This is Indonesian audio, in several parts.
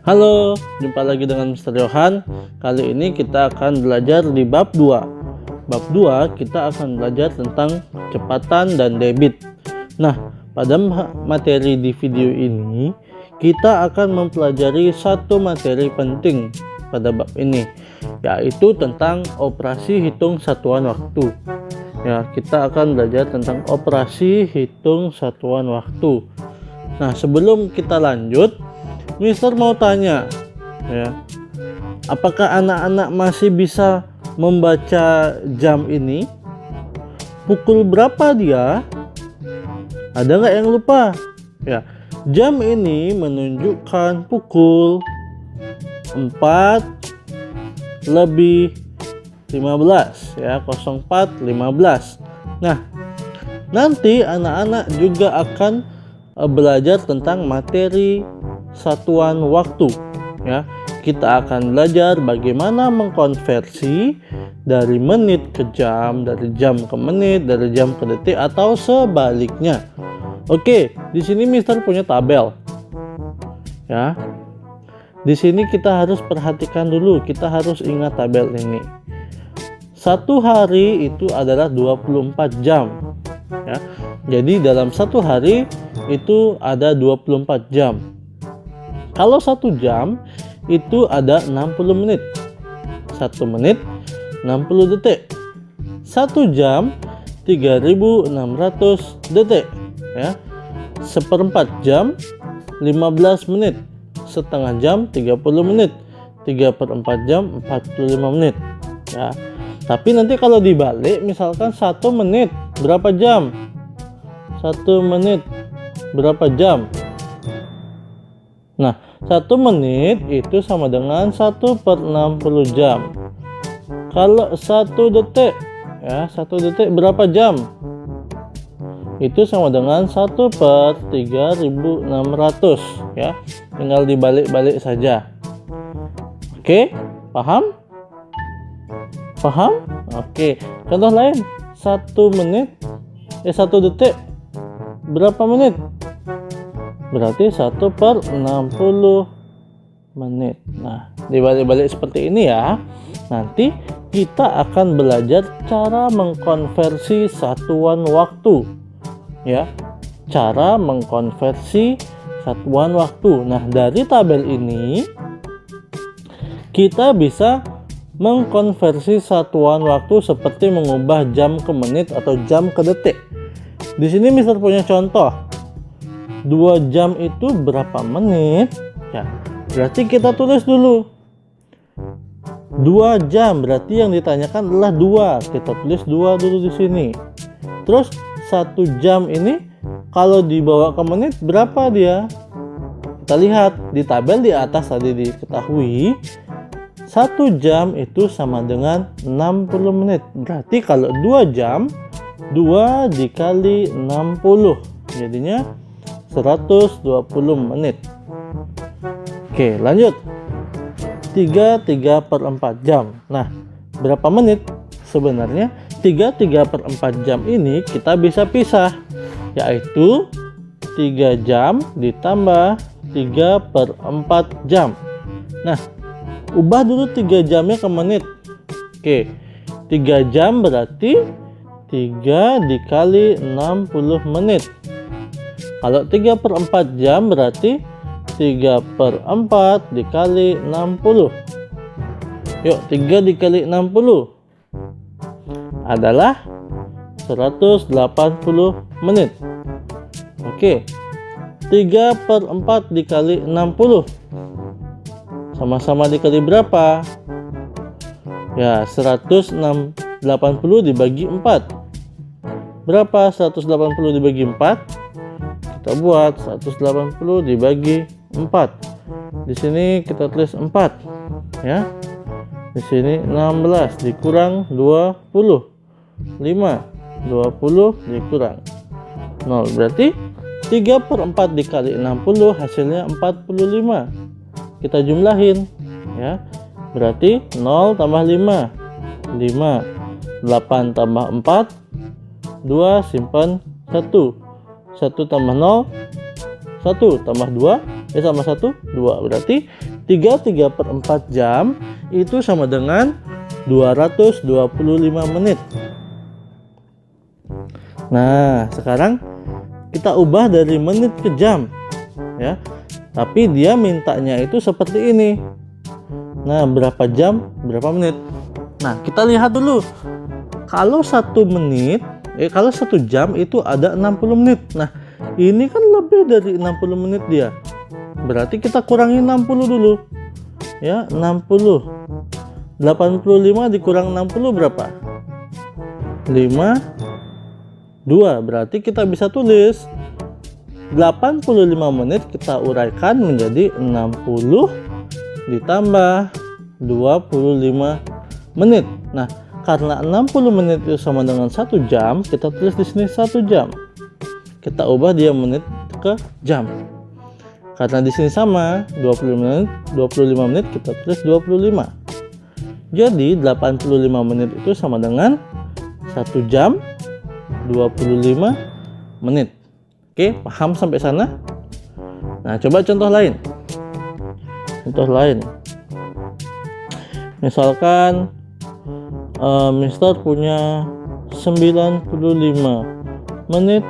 Halo, jumpa lagi dengan Mr. Johan. Kali ini kita akan belajar di bab 2. Bab 2 kita akan belajar tentang kecepatan dan debit. Nah, pada materi di video ini kita akan mempelajari satu materi penting pada bab ini, yaitu tentang operasi hitung satuan waktu. Ya, kita akan belajar tentang operasi hitung satuan waktu. Nah, sebelum kita lanjut, Mister mau tanya, ya, apakah anak-anak masih bisa membaca jam ini? Pukul berapa dia? Ada nggak yang lupa? Ya, jam ini menunjukkan pukul 4:15, ya, 04:15. Nah, nanti anak-anak juga akan belajar tentang materi satuan waktu, ya. Kita akan belajar bagaimana mengkonversi dari menit ke jam, dari jam ke menit, dari jam ke detik, atau sebaliknya. Oke, di sini Mister punya tabel, ya. Di sini kita harus perhatikan dulu, kita harus ingat tabel ini. Satu hari itu adalah 24 jam, ya. Jadi dalam satu hari itu ada 24 jam. Kalau 1 jam itu ada 60 menit. 1 menit 60 detik. 1 jam 3600 detik, ya. Seperempat jam 15 menit. Setengah jam 30 menit. 3/4 jam 45 menit, ya. Tapi nanti kalau dibalik, misalkan 1 menit berapa jam? 1 menit berapa jam? Nah, 1 menit itu sama dengan 1/60 jam. Kalau 1 detik, ya, 1 detik berapa jam? Itu sama dengan 1/3600, ya. Tinggal dibalik-balik saja. Oke, paham? Paham? Oke. Contoh lain, 1 menit 1 detik berapa menit? Berarti 1/60 menit. Nah, dibalik-balik seperti ini, ya. Nanti kita akan belajar cara mengkonversi satuan waktu, ya. Cara mengkonversi satuan waktu. Nah, dari tabel ini kita bisa mengkonversi satuan waktu seperti mengubah jam ke menit atau jam ke detik. Di sini Mister punya contoh. 2 jam itu berapa menit? Ya, berarti kita tulis dulu. 2 jam berarti yang ditanyakan adalah 2. Kita tulis 2 dulu di sini. Terus 1 jam ini kalau dibawa ke menit berapa dia? Kita lihat di tabel di atas tadi diketahui 1 jam itu sama dengan 60 menit. Berarti kalau 2 jam 2 dikali 60 jadinya 120 menit. Oke, lanjut. 3/4 jam. Nah, berapa menit? Sebenarnya 3/4 jam ini kita bisa pisah, yaitu 3 jam ditambah 3/4 jam. Nah, ubah dulu 3 jamnya ke menit. Oke, 3 jam berarti 3 dikali 60 menit. Kalau 3/4 jam berarti 3/4 dikali 60. Yuk, 3 dikali 60 adalah 180 menit. Oke, 3/4 dikali 60 sama-sama dikali berapa? Ya, 180 dibagi 4. Berapa 180 dibagi 4? Kita buat 180 dibagi 4. Di sini kita tulis 4, ya. Di sini 16 dikurang 20. 5. 20 dikurang 0. Berarti 3/4 dikali 60 hasilnya 45. Kita jumlahin, ya. Berarti 0 tambah 5. 5. 8 tambah 4. 2 simpan 1. 1 tambah 0 1 tambah 2 sama 1 2, berarti 3/4 jam itu sama dengan 225 menit. Nah, sekarang kita ubah dari menit ke jam ya. Tapi dia mintanya itu seperti ini. Nah, berapa jam, berapa menit? Nah, kita lihat dulu. Kalau 1 jam itu ada 60 menit. Nah, ini kan lebih dari 60 menit dia. Berarti kita kurangi 60 dulu. Ya, 60. 85 dikurang 60 berapa? 52. Berarti kita bisa tulis 85 menit kita uraikan menjadi 60 ditambah 25 menit. Nah, karena 60 menit itu sama dengan 1 jam, kita tulis di sini 1 jam. Kita ubah dia menit ke jam. Karena di sini sama 25 menit kita tulis 25. Jadi 85 menit itu sama dengan 1 jam 25 menit. Oke, paham sampai sana? Nah, coba contoh lain. Misalkan Mister punya 95 menit,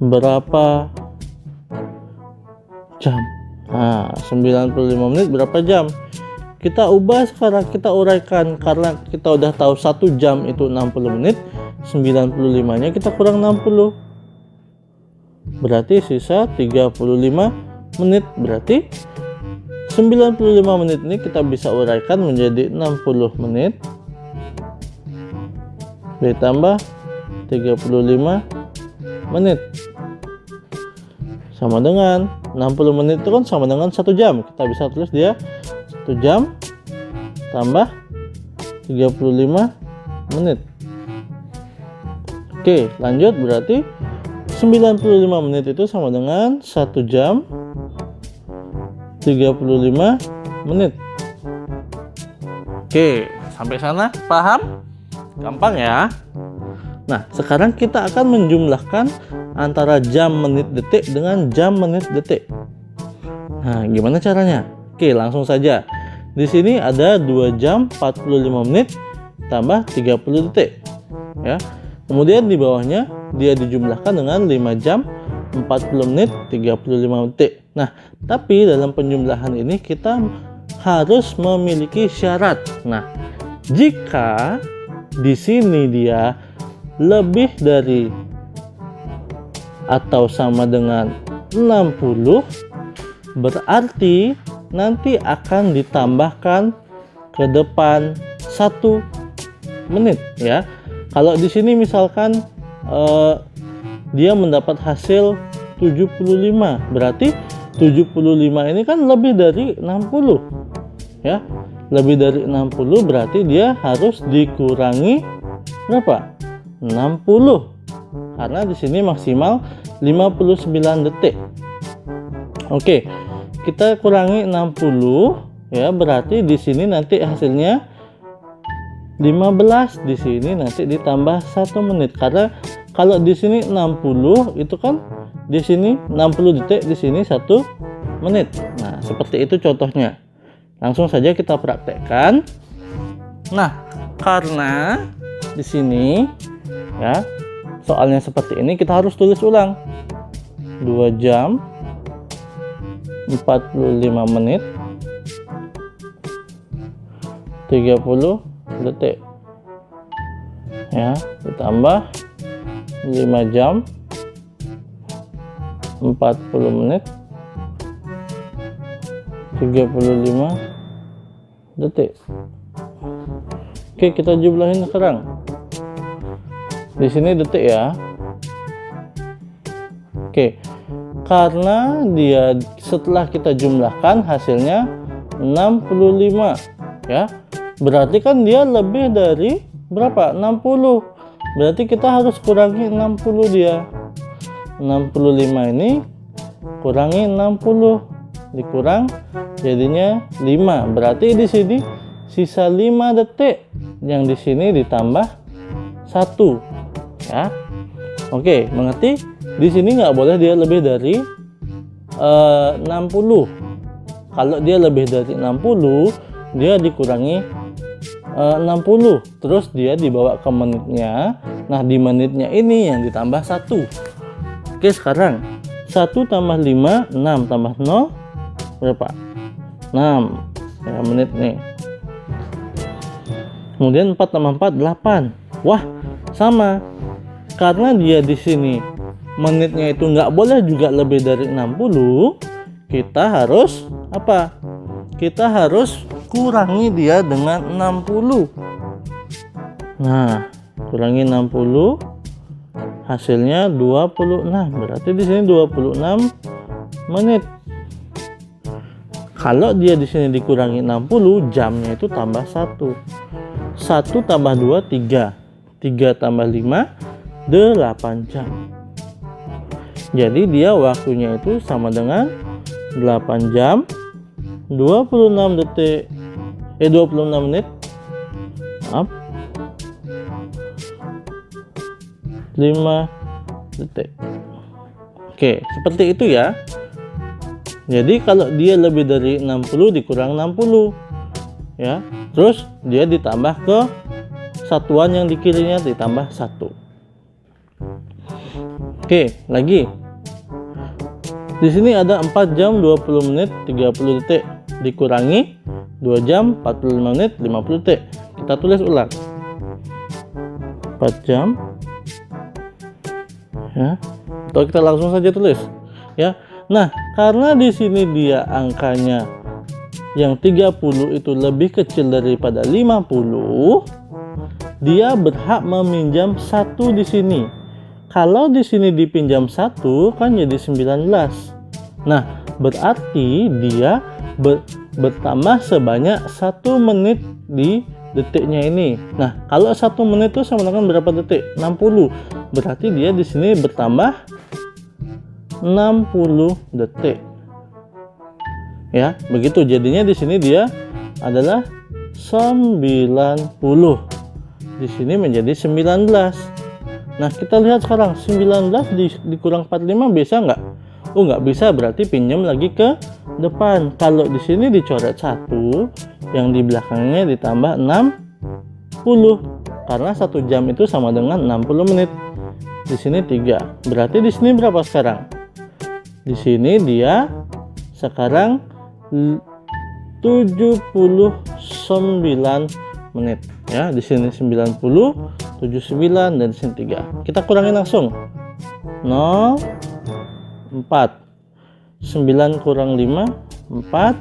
berapa jam? Nah, 95 menit berapa jam? Kita ubah sekarang, kita uraikan. Karena kita udah tahu 1 jam itu 60 menit, 95 nya kita kurang 60, berarti sisa 35 menit. Berarti 95 menit ini kita bisa uraikan menjadi 60 menit ditambah 35 menit sama dengan 60 menit itu kan sama dengan 1 jam. Kita bisa tulis dia 1 jam tambah 35 menit. Oke, lanjut. Berarti 95 menit itu sama dengan 1 jam 35 menit. Oke, sampai sana paham? Gampang ya. Nah, sekarang kita akan menjumlahkan antara jam menit detik dengan jam menit detik. Nah, gimana caranya? Oke, langsung saja. Di sini ada 2 jam 45 menit tambah 30 detik. Ya. Kemudian di bawahnya dia dijumlahkan dengan 5 jam 40 menit 35 detik. Nah, tapi dalam penjumlahan ini kita harus memiliki syarat. Nah, jika di sini dia lebih dari atau sama dengan 60, berarti nanti akan ditambahkan ke depan 1 menit ya. Kalau di sini misalkan dia mendapat hasil 75, berarti 75 ini kan lebih dari 60 ya. Lebih dari 60 berarti dia harus dikurangi berapa? 60. Karena di sini maksimal 59 detik. Oke, kita kurangi 60 ya, berarti di sini nanti hasilnya 15, di sini nanti ditambah 1 menit. Karena kalau di sini 60 itu kan di sini 60 detik, di sini 1 menit. Nah, seperti itu contohnya. Langsung saja kita praktekkan. Nah, karena di sini ya, soalnya seperti ini, kita harus tulis ulang. 2 jam 45 menit 30 detik ya, ditambah 5 jam 40 menit 35 detik. Oke, kita jumlahin sekarang. Di sini detik ya. Oke, karena dia setelah kita jumlahkan hasilnya 65 ya, berarti kan dia lebih dari berapa? 60. Berarti kita harus kurangi 60 dia. 65 ini kurangi 60, dikurang jadinya 5. Berarti di sini sisa 5 detik. Yang di sini ditambah 1 ya. Oke, mengerti? Di sini nggak boleh dia lebih dari 60 Kalau dia lebih dari 60, dia dikurangi 60. Terus dia dibawa ke menitnya. Nah, di menitnya ini yang ditambah 1. Oke, sekarang 1 tambah 5, 6 tambah 0 berapa? 6 ya, menit nih. Kemudian 4 tambah 4 8. Wah, sama. Karena dia di sini menitnya itu nggak boleh juga lebih dari 60, kita harus apa? Kita harus kurangi dia dengan 60. Nah, kurangi 60, hasilnya 26. Berarti di sini 26 menit. Kalau dia di sini dikurangi 60, jamnya itu tambah 1. 1 tambah 2 3. 3 tambah 5 8 jam. Jadi dia waktunya itu sama dengan 8 jam 26 detik 26 menit. Maaf. 5 detik. Oke, seperti itu ya. Jadi kalau dia lebih dari 60 dikurang 60 ya. Terus dia ditambah ke satuan yang di kirinya ditambah 1. Oke, lagi. Di sini ada 4 jam 20 menit 30 detik dikurangi 2 jam 45 menit 50 detik. Kita tulis ulang. 4 jam ya. Atau kita langsung saja tulis ya. Nah, karena di sini dia angkanya yang 30 itu lebih kecil daripada 50, dia berhak meminjam 1 di sini. Kalau di sini dipinjam 1 kan jadi 19. Nah, berarti dia bertambah sebanyak 1 menit di detiknya ini. Nah, kalau 1 menit itu sama dengan berapa detik? 60. Berarti dia di sini bertambah 60 detik. Ya, begitu. Jadinya di sini dia adalah 90. Di sini menjadi 19. Nah, kita lihat sekarang 19 dikurang 45 bisa nggak? Oh, nggak bisa, berarti pinjam lagi ke depan. Kalau di sini dicoret 1, yang di belakangnya ditambah 60. Karena 1 jam itu sama dengan 60 menit. Di sini 3. Berarti di sini berapa sekarang? Di sini dia sekarang 79 menit. Ya, di sini 90, 79 dan di sini 3. Kita kurangi langsung. 0 4. 9 kurang 5 4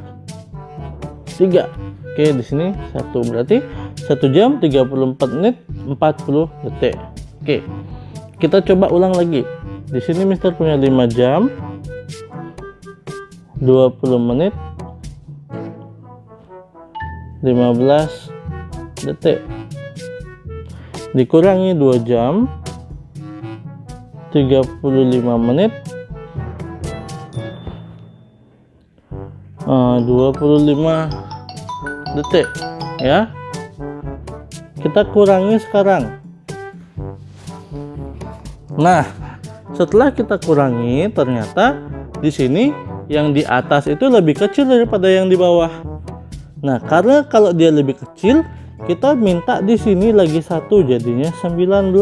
3. Oke, di sini 1. Berarti 1 jam 34 menit 40 detik. Oke. Kita coba ulang lagi. Di sini Mister punya 5 jam 20 menit 15 detik dikurangi 2 jam 35 menit 25 detik ya. Kita kurangi sekarang. Nah, setelah kita kurangi ternyata di sini yang di atas itu lebih kecil daripada yang di bawah. Nah, karena kalau dia lebih kecil, kita minta di sini lagi 1, jadinya 19.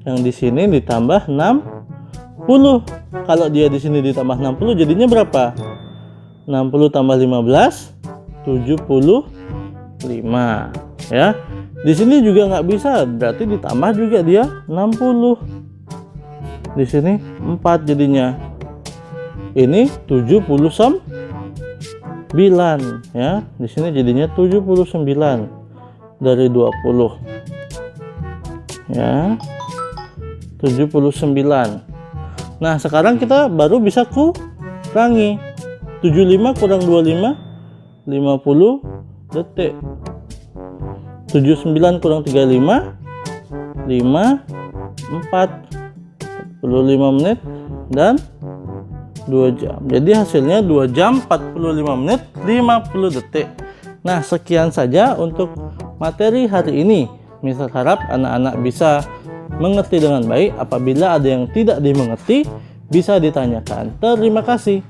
Yang di sini ditambah 60. Kalau dia di sini ditambah 60 jadinya berapa? 60 tambah 15 75 ya. Di sini juga nggak bisa, berarti ditambah juga dia 60. Di sini 4 jadinya. Ini 79 ya. Di sini jadinya 79 dari 20 ya. 79. Nah, sekarang kita baru bisa kurangi. 75 kurang 25 50 detik. 79 kurang 35 5 4 45 menit dan 2 jam. Jadi hasilnya 2 jam 45 menit 50 detik. Nah, sekian saja untuk materi hari ini. Mister harap anak-anak bisa mengerti dengan baik. Apabila ada yang tidak dimengerti, bisa ditanyakan. Terima kasih.